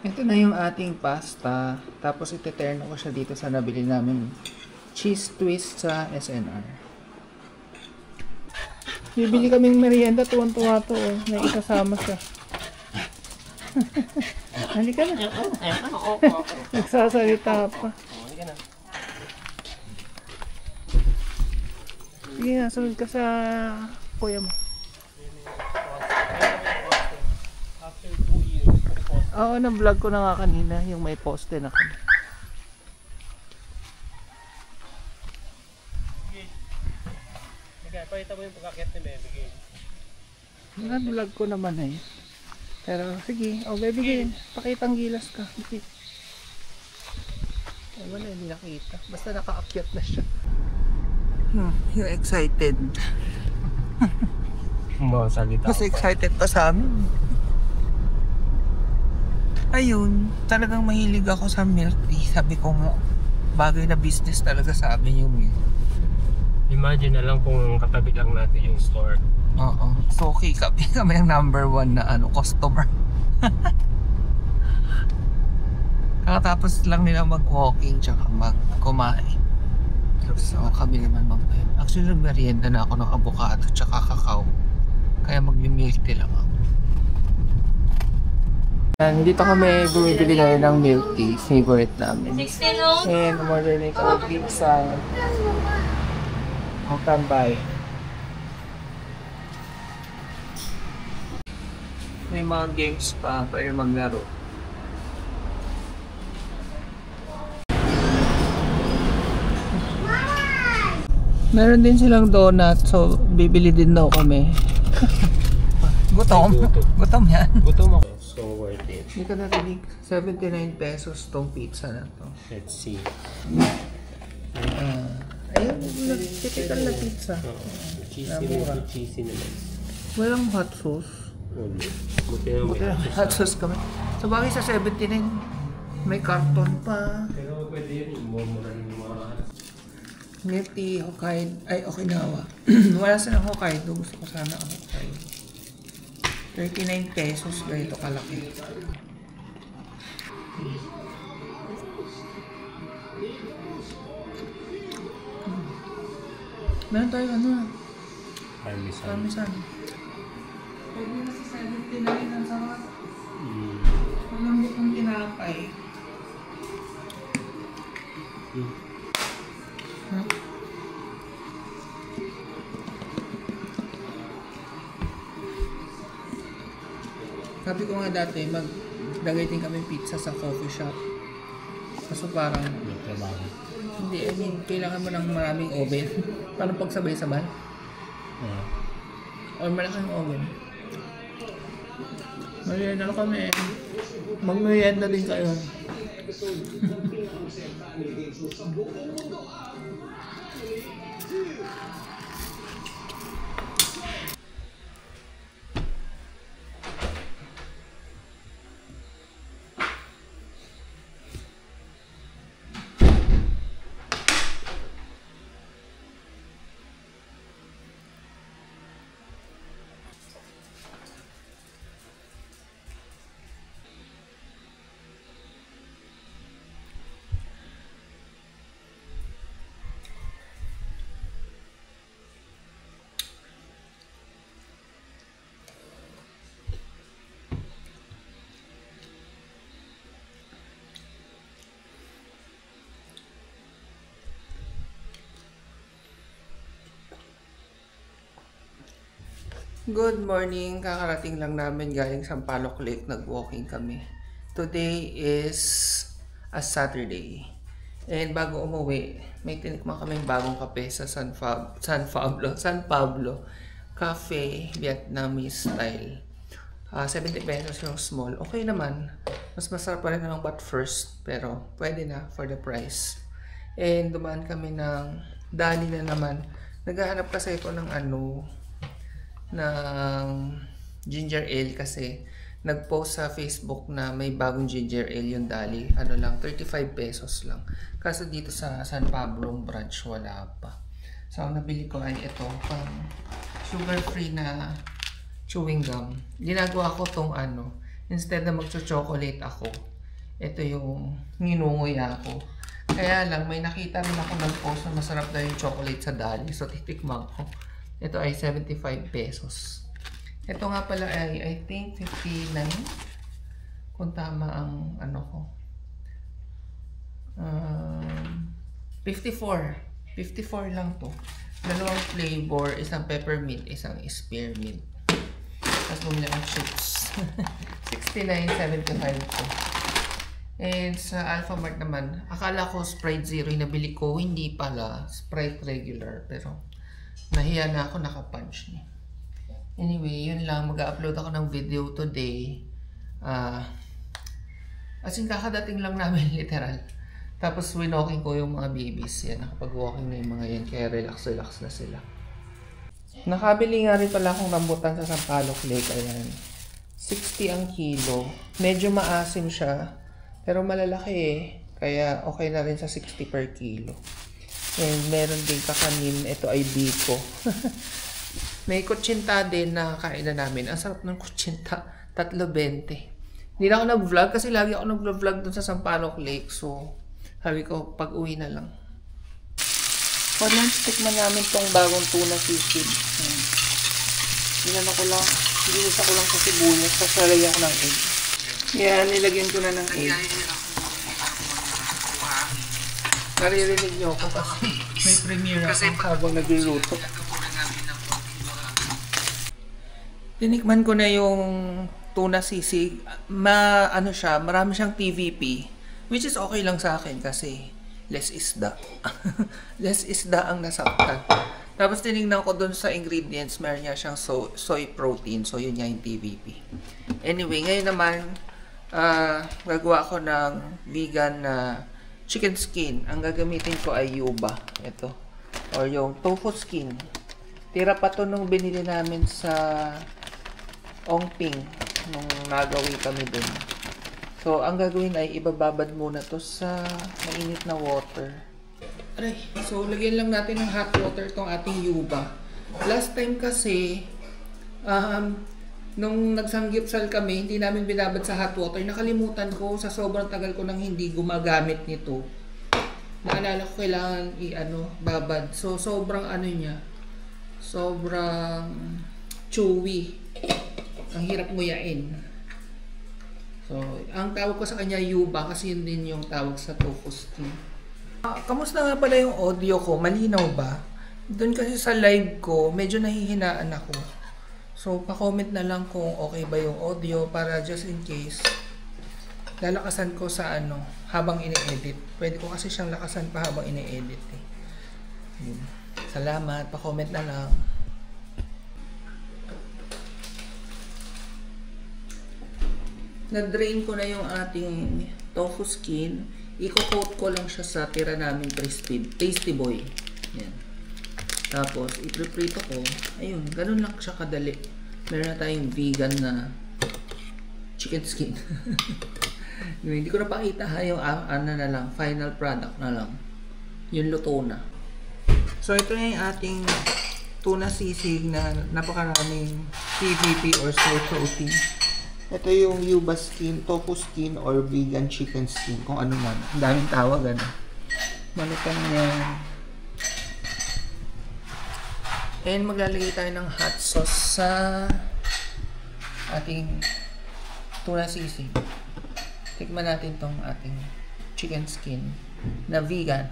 Ito na yung ating pasta. Tapos ite-turn ko siya dito sa nabili namin cheese twist sa SNR. Bibili kaming merienda, tuwan-tuwa to. Oh. May isasama siya. Halika na. Nagsasalita pa. Sige na, sunod ka sa kuya mo. After 2 years, Oo, na-vlog ko na nga kanina yung may poste na kami. pakita mo yung pagkakit ni Baby Game. Na-vlog ko naman eh. Pero sige, Baby Game, pakitang gilas ka. Wala, hindi nakita. Basta nakaakyat na siya. You're excited. Salita. Mas excited pa sa amin. Ayun, talagang mahilig ako sa milk tea. Sabi ko nga, bagay na business talaga sa amin yung milk. Imagine na lang kung katabi lang natin yung store. Oo. So okay, kami ang number 1 na customer. Kakatapos lang nila mag-walking tsaka mag-kumain. So kami naman mamaya. Actually nag-merienda na ako ng avocado tsaka kakao. Kaya mag-milk tea lang ako. And dito kami bumibili ngayon ng milk tea. Favorite namin. 16 And order na ito pizza. O tambay. May mga games pa pwede maglaro. Meron din silang donut, so bibili din daw kami. Gutom? Gutom yan? Gutom ako. So worth it. Hindi ka narinig. 79 pesos tong pizza na to. Let's see. Ayun, typical na pizza. Cheesy naman. Walang hot sauce. Buti na Buti may na may hot sauce kami. So bagay sa 79, may karton pa. Pero pwede yun, mumura yung mga... Milk tea, Hokkaido, ay Okinawa. Wala silang Hokkaido, gusto ko sana ang Hokkaido. 39 pesos, ganito kalaki. Meron tayo parmesan. Pwede na sa 79 ang sarap. Malambot ng tinapay. Sabi ko nga dati, maglagay din kami pizza sa coffee shop. Kaso parang, hindi, I mean, kailangan mo ng maraming oven. Paano pagsabay-sabay? Or malaking oven. Merienda na kami. Mag-merienda din kayo. Good morning! Kakarating lang namin galing Sampaloc Lake. Nag-walking kami. Today is a Saturday. And bago umuwi, may tinikman kaming bagong kape sa San Pablo Cafe, Vietnamese style. 70 pesos yung small. Okay naman. Mas masarap pa rin ng but first. Pero pwede na for the price. And dumaan kami ng Dali na naman. Naghahanap kasi ako ng ng ginger ale kasi nag-post sa Facebook na may bagong ginger ale yung Dali. 35 pesos lang. Kaso dito sa San Pablo branch wala pa. So ang nabili ko ay ito, pang sugar-free na chewing gum. Ginagawa ko tong instead na magcho-chocolate ako, Ito yung nginunguya ko. Kaya lang, may nakita rin ako nag-post na masarap daw yung chocolate sa Dali. So, titikman ko. Ito ay 75 pesos. Ito nga pala ay, I think, 59. Kung tama ang ano ko. 54. 54 lang to. Dalawang flavor, isang peppermint, isang spearmint. Tapos bumili ng chips. 69.75 to. And sa Alphamart naman, akala ko Sprite Zero yung nabili ko. Hindi pala. Sprite regular. Pero nahiya na ako nakapunch niya. Anyway, yun lang. Mag-upload ako ng video today. As in, kakadating lang namin literal. Tapos winalking ko yung mga babies. Yan, nakapag-walking na yung mga yan. Kaya relax na sila. Nakabili nga rin pala akong rambutan sa Sampaloc Lake. Ayan. 60 ang kilo. Medyo maasim siya. Pero malalaki eh. Kaya okay na rin sa 60 per kilo. And meron din kakanin. Ito ay biko. May kutsinta din na kainan namin. Ang sarap ng kutsinta. 3.20. Hindi na ako nag-vlog kasi lagi ako nag-vlog dun sa Sampaloc Lake. So, sabi ko, pag-uwi na lang. For lunch, tikman namin tong bagong tuna sisig. Ginano ko lang. Ginisa ko lang sa sibuyas. Tapos lalagyan ko ng egg. Yan, nilagyan ko na ng egg. Naririnig nyo ako kasi may premiere ako habang nagluluto. Tinikman ko na yung tuna sisig. Ano siya, marami siyang TVP. Which is okay lang sa akin kasi less isda. Less isda ang nasaktan. Tapos tinignan ko dun sa ingredients, meron niya siyang soy protein. So yun niya yung TVP. Anyway, ngayon naman, gagawa ko ng vegan na chicken skin. Ang gagamitin ko ay yuba. Ito. Or yung tofu skin. Tira pa to nung binili namin sa Ongping. Nung nagawi kami dun. So, ang gagawin ay ibababad muna to sa mainit na water. Aray. So, lagyan lang natin ng hot water tong ating yuba. Last time kasi, nung nagsanggipsal kami, hindi namin binabad sa hot water. Nakalimutan ko sa sobrang tagal ko nang hindi gumagamit nito. Naalala ko kailangan babad. So, sobrang niya. Sobrang chewy. Ang hirap nguyain. So, ang tawag ko sa kanya yuba kasi yun din yung tawag sa tofu skin. Kamusta nga pala yung audio ko? Malinaw ba? Doon kasi sa live ko, medyo nahihinaan ako. So, pa-comment na lang kung okay ba yung audio para just in case lalakasan ko sa habang ine-edit. Pwede ko kasi siyang lakasan pa habang ine-edit eh. Salamat, pa-comment na lang. Na-drain ko na yung ating tofu skin. Iko-coat ko lang siya sa tira namin Tasty Boy. Yan. Tapos, ipiprito ko. Ayun, ganun lang siya kadali. Meron na tayong vegan na chicken skin. Hindi ko na pakita ha, yung na lang, final product na lang. Yung luto na. So, ito na yung ating tuna sisig na napakaraming TVP or soy protein. Ito yung yuba skin, tofu skin, or vegan chicken skin. Kung ano man. Ang daming tawag, Malutan yan. And maglalagay tayo ng hot sauce sa ating tuna sisig. Tikman natin tong ating chicken skin na vegan.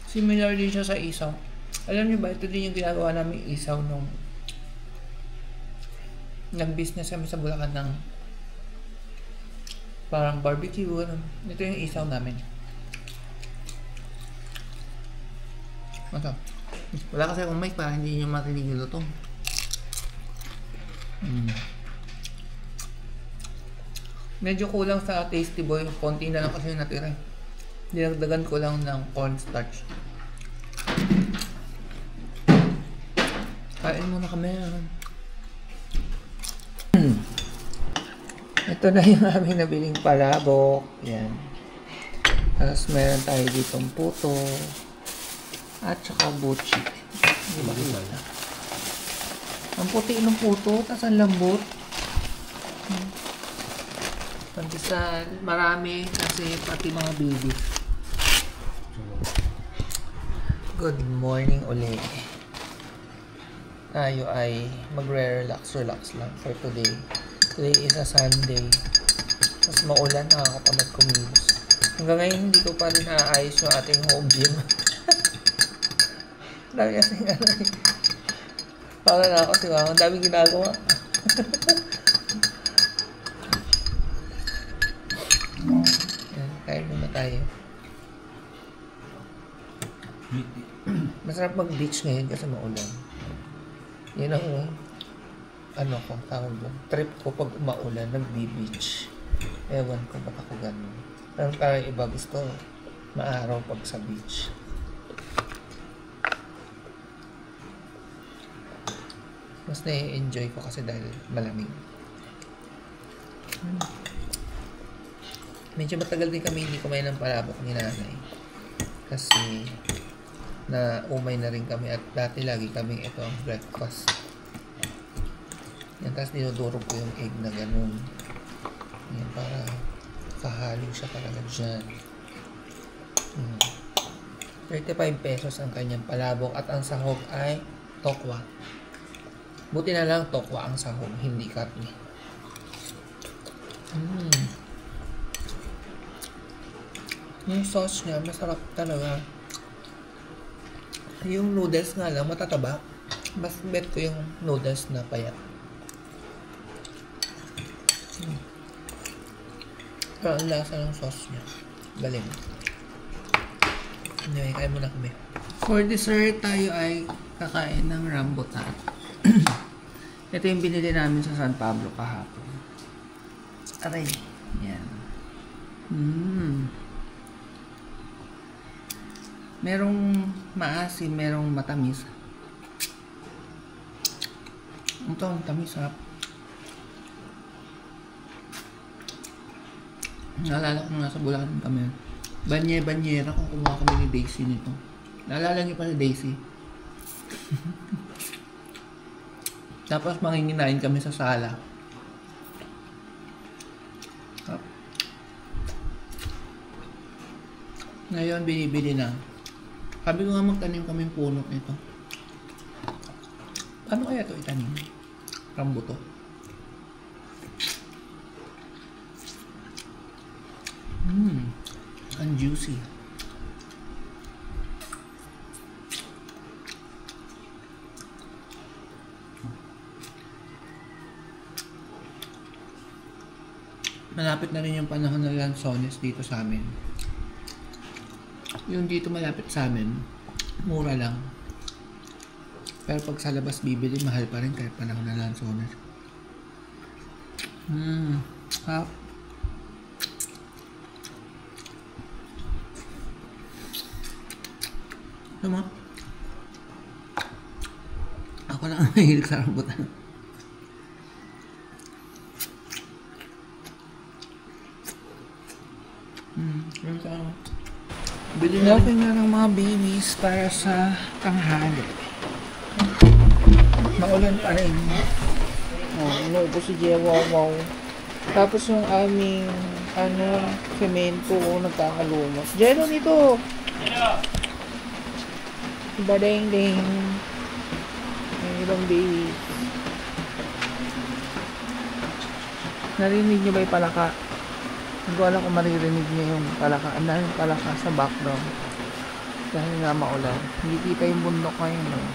Similar din siya sa isaw. Alam niyo ba, ito din yung ginagawa namin isaw nung nag-business kami sa Bulacan ng parang barbecue. Ito yung isaw namin. Ito. Wala kasi akong mic para hindi nyo marinig yung lutong. Medyo kulang sa Tasty Boy. Konti na lang kasi yung natira. Dinagdagan ko lang ng cornstarch. Kain muna kami. Ito na yung aming nabiling palabok. Yan. Tapos meron tayo ditong puto. At saka buchi. Ang puti ng puto, tas ang lambot. Pandesal, marami kasi pati mga baby. Good morning ulit. Tayo ay magre-relax lang for today. Today is a Sunday. Mas maulan, nakakatamad kumilos. Hanggang ngayon hindi ko pa rin naayos yung ating home gym. Dami kasi nga para na ako si Mama. Ang daming ginagawa. Yan, kain muna tayo. Masarap mag-beach ngayon kasi maulan. Yun ang ano ko, tawag doon. Trip ko pag maulan, nag-beach. Ewan ko ba't ako ganun. Pero parang iba gusto maaraw pag sa beach. Mas na-enjoy ko kasi dahil malamig. Medyo matagal din kami hindi kumain ng palabok ni nanay. Kasi na umay na rin kami at dati lagi kaming ito ang breakfast. Yan, tapos dinudurog ko yung egg na ganun. Yan, para kahalo siya talaga dyan. 35 pesos ang kanyang palabok at ang sahog ay tokwa. Buti na lang tokwa ang sahog, hindi karne. Yung sauce niya, masarap talaga. Yung noodles nga lang, matataba. Mas bet ko yung noodles na payat. Pero ang lasa ng sauce niya. Galing. Anyway, kain muna kami. For dessert, tayo ay kakain ng rambutan. Ito yung binili namin sa San Pablo kahapon. Aray. Yan. Merong maasim, merong matamis. Ito ang tamis, ha? Naalala ko nasa Bulacan kami. Banyera kung kumuha kami ni Daisy nito. Naalala niyo pa si Daisy? Tapos manginginain kami sa sala. Ngayon binibili na. Sabi ko nga magtanim kaming puno nito. Paano kaya ito itanim? Rambuto. Ang juicy. Malapit na rin yung panahon ng lansones dito sa amin. Yung dito malapit sa amin, mura lang. Pero pag sa labas bibili, mahal pa rin kahit panahon ng lansones. Hap. Ano mo? Ako lang ang mahilig sa rambutan. Bili na rin nga ng mga babies para sa tanghali. Maulan pa rin. Inuubo si Jia, wow. Tapos yung aming semento nagkakalumos. Jero nito! Badeng-deng. Yung ibang baby. Narinig niyo ba yung palaka? Hindi ko alam kung maririnig niya yung palaka. Ang daming palaka sa background. Dahil nga maulan. Hindi kita yung bundok ngayon.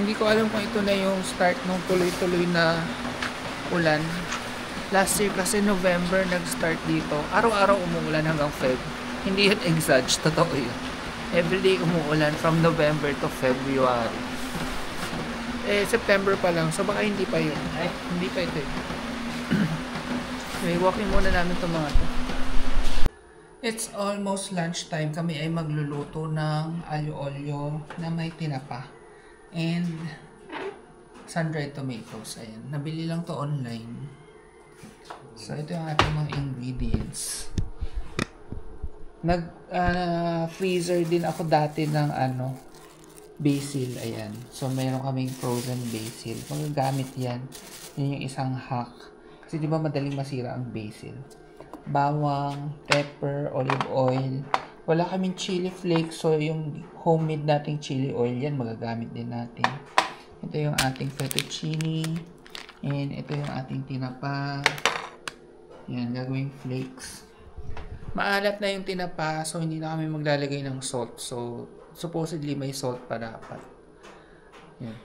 Hindi ko alam kung ito na yung start ng tuloy-tuloy na ulan. Last year kasi November nag-start dito. Araw-araw umuulan hanggang Feb. Hindi yun exage. Totoo yun. Everyday umuulan from November to February. September pa lang. So baka hindi pa yun. Hindi pa ito. May walking muna namin itong mga to. It's almost lunchtime. Kami ay magluluto ng alyo-olyo na may tinapa. And sun-dried tomatoes. Ayan. Nabili lang to online. So ito yung ating mga ingredients. Freezer din ako dati ng basil. Ayan. So, meron kaming frozen basil. Magagamit yan. Yan yung isang hack. Kasi di ba madaling masira ang basil. Bawang, pepper, olive oil. Wala kaming chili flakes. So, yung homemade nating chili oil, yan magagamit din natin. Ito yung ating fettuccine. And ito yung ating tinapa. Yan, gagawing flakes. Maalat na yung tinapa, so hindi na kami maglalagay ng salt. So, supposedly may salt pa dapat. Yan.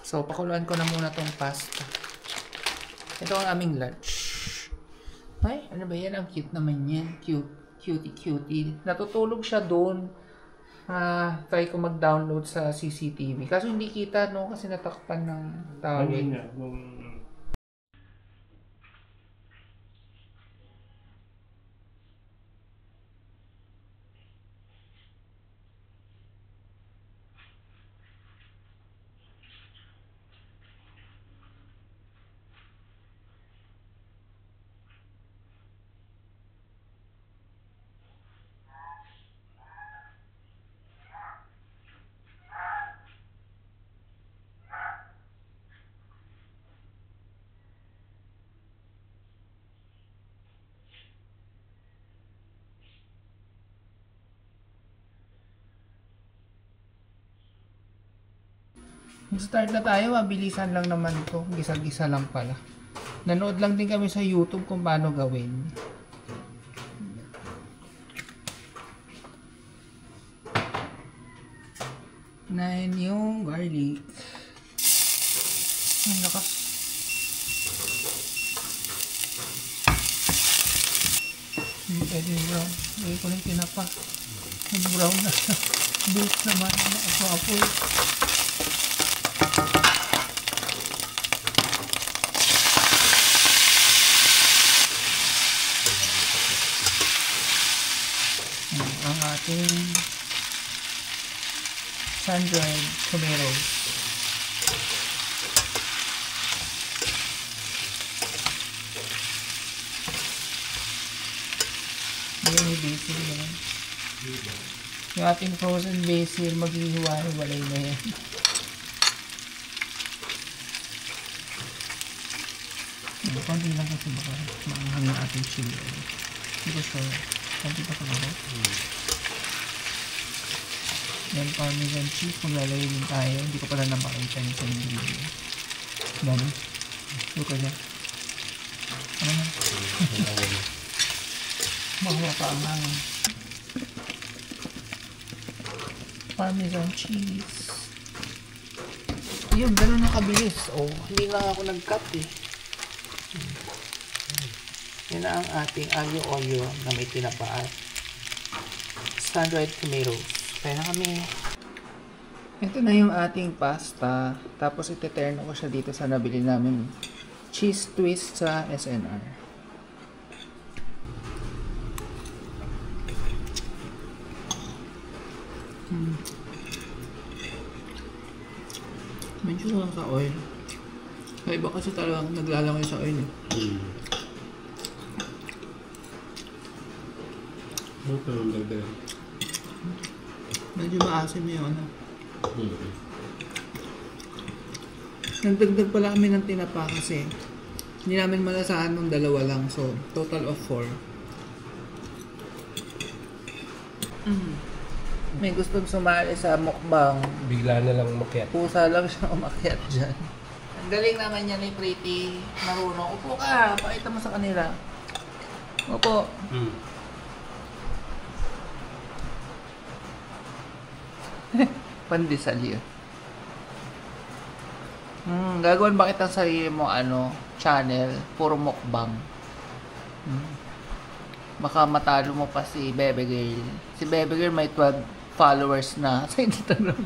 So, pakuluan ko na muna tong pasta. Ito ang aming lunch. Ay, ano ba yan? Ang cute naman yan. Cute. Cutie. Natutulog siya doon. Try ko mag-download sa CCTV. Kaso hindi kita, no? Kasi natakpan ng towel. Start na tayo, mabilisan lang naman to. Gisa-gisa lang pala. Nanood lang din kami sa YouTube kung paano gawin. Nahin yung garlic. Ang lakas. Hindi pwede yung brown. Lagay ko lang tinapa. Yung brown na. Beef naman. Ako-apoy. Ang ating sun-dried tomatoes. Ayan yung basil yan. Yung ating frozen basil, maghihiwa-hiwalay na yan. Konti lang kasi baka maanghang yung ating chili. Hindi ko sure. Konti pa ako. Then parmesan cheese, kung lalagay din tayo. Hindi ko pala napakita nito yung video. Dami. Look at that. Ano na? Mahawa pa ang hangin. Parmesan cheese. Yun, gano'n na kabilis. Oh, hindi lang ako nag-cut eh. Yan na ang ating aglio-olio na may tinapa at sun-dried tomatoes. Kaya na kami. Ito na yung ating pasta. Tapos ite-turn ko siya dito sa nabili namin cheese twist sa SNR. Medyo lang sa oil. Kaya iba kasi talagang naglalangay sa oil eh. Medyo maasim yun. Nagdagdag pala kami ng tinapa kasi hindi namin malasahan ng dalawa lang. So, total of 4. May gustong sumali sa mukbang. Bigla na lang umakyat. Pusa lang siya umakyat dyan. Ang galing naman niya ni Pretty. Marunong. Upo ka. Pakita mo sa kanila. Upo. Pandesal yun. Gagawin bakit ang sarili mo channel, puro mukbang. Baka matalo mo pa si Bebe Girl. Si Bebe Girl may 12 followers na sa Instagram.